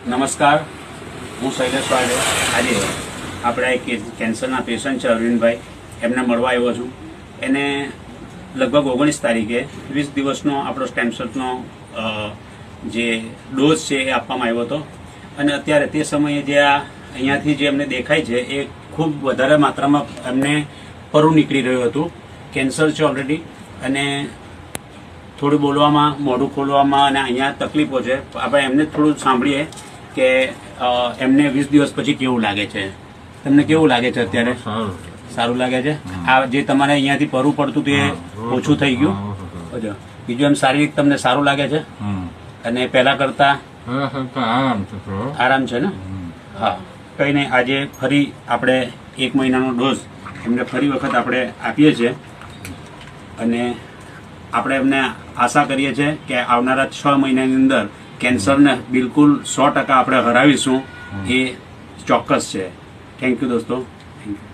નમસ્કાર, હું શૈલેષ વાડે. આજે આપણે એક કેન્સરના પેશન્ટ છે અરવિંદભાઈ, એમને મળવા આવ્યો છું. એને લગભગ 19 તારીખે 20 દિવસનો આપણો સ્ટેમ સેલનો જે ડોઝ છે એ આપવામાં આવ્યો હતો. અને અત્યારે તે સમયે જે અહીંયાથી જે અમને દેખાય છે એ ખૂબ વધારે માત્રામાં એમને પરું નીકળી રહ્યું હતું. કેન્સર છે ઓલરેડી, અને થોડું બોલવામાં, મોઢું ખોલવામાં અને અહીંયા તકલીફો છે. આપણે એમને થોડું સાંભળીએ કે એમને 20 દિવસ પછી કેવું લાગે છે. તમને કેવું લાગે છે અત્યારે? સારું લાગે છે. આ જે તમારે અહીંયાથી પરું પડતું તે ઓછું થઈ ગયું. બીજું એમ શારીરિક તમને સારું લાગે છે? અને પહેલા કરતા આરામ છે ને? હા, કંઈ નહીં. આજે ફરી આપણે 1 મહિનાનો ડોઝ એમને ફરી વખત આપણે આપીએ છીએ, અને આપણે એમને આશા કરીએ છીએ કે આવનારા 6 મહિનાની અંદર કેન્સરને બિલકુલ 100% આપણે હરાવીશું. એ ચોક્કસ છે. થેન્ક યુ દોસ્તો. Thank you.